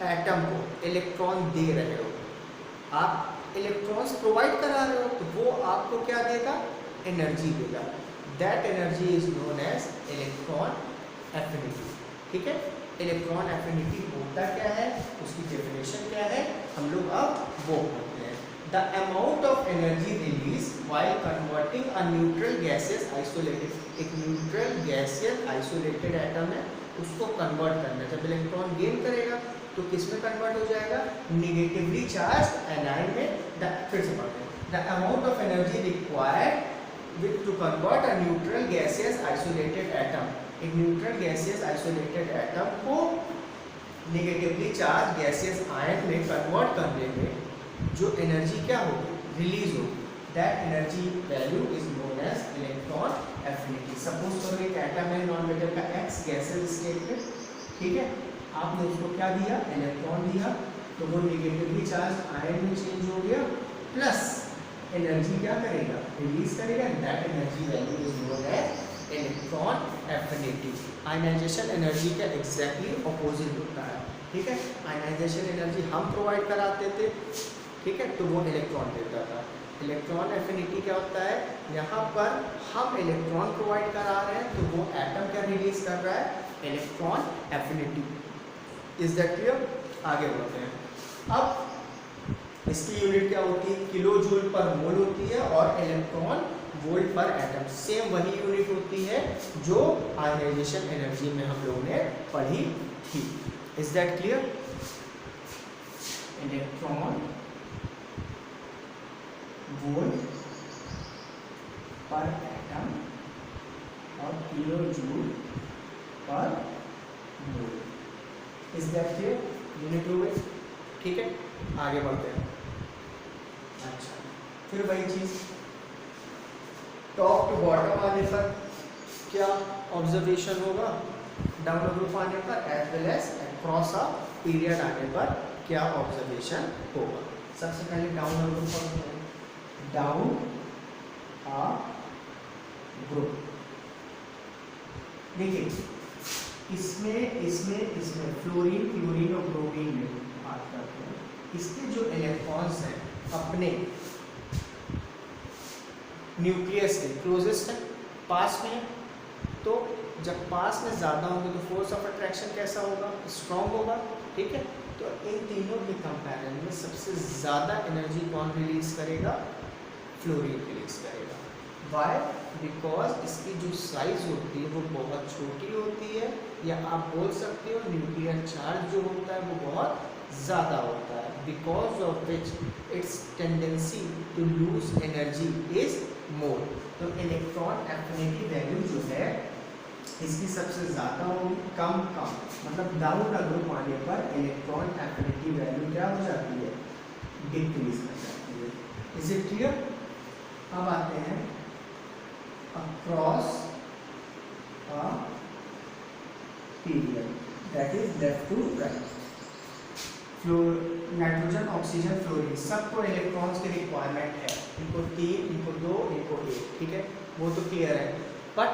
एटम को इलेक्ट्रॉन दे रहे हो, आप इलेक्ट्रॉन्स प्रोवाइड करा रहे हो, तो वो आपको क्या देगा? एनर्जी देगा। That energy is known as electron affinity. ठीक है, इलेक्ट्रॉन एफिनिटी होता क्या है, उसकी डेफिनेशन क्या है, हम लोग अब वो पढ़ते हैं। The amount of energy release while converting a neutral gaseous isolated, एक न्यूट्रल गैसियस आइसोलेटेड एटम है, उसको कन्वर्ट करना है। जब इलेक्ट्रॉन गेन करेगा तो किस में कन्वर्ट हो जाएगा? निगेटिवली चार्ज एनायन में। फिर से पढ़ते हैं, the amount of energy required to convert a neutral gaseous isolated atom, एक न्यूट्रल गैसियस आइसोलेटेड एटम को निगेटिवली चार्ज गैसियस आयन में कन्वर्ट करने में जो एनर्जी क्या होगी? रिलीज होगी, that energy value is known as electron affinity. Suppose करो एक एटम है नॉन मेटल का एक्स गैसियस स्टेट में, ठीक है, आपने उसको क्या दिया? इलेक्ट्रॉन दिया, तो वो निगेटिवली चार्ज आयन में चेंज हो गया, प्लस एनर्जी क्या करेगा? रिलीज करेगा, that energy value is known as electron affinity. Ionisation energy का एग्जैक्टली अपोजिट होता है। ठीक है, आयनाइजेशन एनर्जी हम प्रोवाइड कराते थे, ठीक है, तो वो इलेक्ट्रॉन देता था। इलेक्ट्रॉन एफिनिटी क्या होता है, यहाँ पर हम इलेक्ट्रॉन प्रोवाइड करा रहे हैं तो वो एटम क्या रिलीज कर रहा है, electron affinity. Is that clear? आगे बढ़ते हैं। अब इसकी यूनिट क्या होती है, किलो जूल पर मोल होती है, और इलेक्ट्रॉन वोल्ट पर एटम, सेम वही यूनिट होती है जो आयनाइजेशन एनर्जी में हम लोगों ने पढ़ी थी। Is that clear? Electron volt पर एटम और किलो जूल पर mole. Is that clear? Unit हो गई, ठीक है। आगे बढ़ते हैं। अच्छा, फिर वही चीज टॉप टू बॉटम आने पर क्या ऑब्जर्वेशन होगा, डाउन ग्रुप आने पर as well as across a period आने पर क्या ऑब्जर्वेशन होगा। सबसे पहले डाउन ग्रुप पर, डाउन अ ग्रुप, देखिए इसमें फ्लोरीन और ब्रोमीन में बात करते हैं। इसके जो इलेक्ट्रॉन्स हैं अपने न्यूक्लियस के क्लोजेस्ट है, पास में है, तो जब पास में ज़्यादा होंगे तो फोर्स ऑफ अट्रैक्शन कैसा होगा, स्ट्रॉन्ग होगा, ठीक है। तो इन तीनों के कंपैरिजन में सबसे ज़्यादा एनर्जी कौन रिलीज करेगा, फ्लोरीन रिलीज करेगा। वाई? बिकॉज इसकी जो साइज होती है वो बहुत छोटी होती है, या आप बोल सकते हो न्यूक्लियर चार्ज जो होता है वो बहुत ज़्यादा होता है, because of which its tendency to lose energy is more. तो इलेक्ट्रॉन एफिनिटी वैल्यू जो है इसकी सबसे ज़्यादा होगी, कम मतलब डाउन ग्रुप आने पर इलेक्ट्रॉन एफिनिटी वैल्यू क्या हो जाती है, डिक्रीज कर जाती है। Is it clear? अब आते हैं across a period, that is left to right. Nitrogen, oxygen, fluorine सबको इलेक्ट्रॉन्स की रिक्वायरमेंट है, इनको 3, इनको 2, इनको 1, ठीक है, वो तो क्लियर है। बट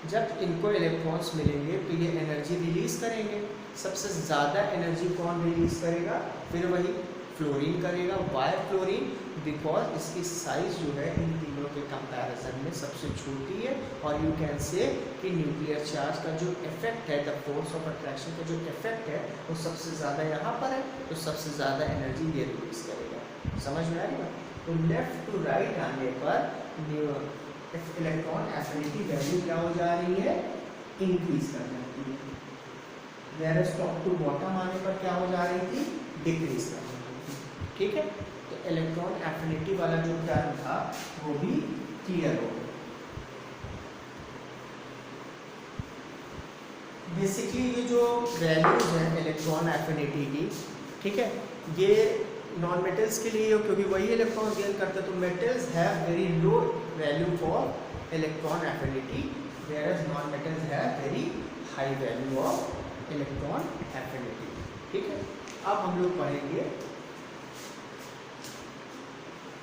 जब इनको इलेक्ट्रॉन्स मिलेंगे तो ये एनर्जी रिलीज करेंगे। सबसे ज़्यादा एनर्जी कौन रिलीज करेगा, फिर वही फ्लोरीन करेगा। Why fluorine? बिकॉज इसकी साइज जो है इन तीनों के कंपैरिजन में सबसे छोटी है, और यू कैन से कि न्यूक्लियर चार्ज का जो इफेक्ट है, द फोर्स ऑफ अट्रैक्शन का जो इफेक्ट है वो सबसे ज़्यादा यहाँ पर है, तो सबसे ज़्यादा एनर्जी ये रिलीज करेगा। समझ में आएगा? तो लेफ्ट टू राइट आने पर इलेक्ट्रॉन एफिनिटी वैल्यू क्या हो जा रही है, इंक्रीज कर जाती है। वेयरएज टॉप टू बॉटम आने पर क्या हो जा रही थी, डिक्रीज कर जाती थी, ठीक है। तो इलेक्ट्रॉन एफिनिटी वाला जो टर्म था वो भी क्लियर हो गया। बेसिकली ये जो वैल्यूज हैं इलेक्ट्रॉन एफिनिटी की, ठीक है, ये नॉन मेटल्स के लिए, क्योंकि वही इलेक्ट्रॉन गेन करते हैं, तो metals have very low value for electron affinity, whereas non metals have very high value of electron affinity, ठीक है। अब हम लोग पढ़ेंगे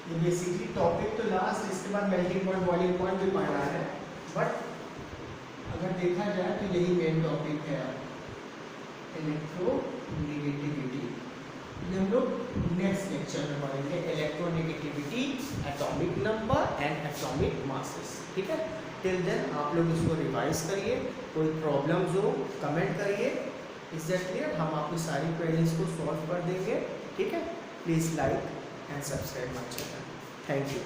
ये बेसिकली टॉपिक तो लास्ट, इसके बाद मेल्टिंग पॉइंट, बॉइलिंग पॉइंट भी पढ़ना है, बट अगर देखा जाए तो यही मेन टॉपिक है, इलेक्ट्रोनेगेटिविटी। ये हम लोग नेक्स्ट लेक्चर में पढ़ेंगे, electronegativity, atomic number and atomic masses, ठीक है। टिल देन आप लोग इसको रिवाइज करिए, कोई प्रॉब्लम्स हो कमेंट करिए। Is that clear? हम आपकी सारी क्वेरीज को सॉल्व कर देंगे, ठीक है। Please like and subscribe my channel. Thank you.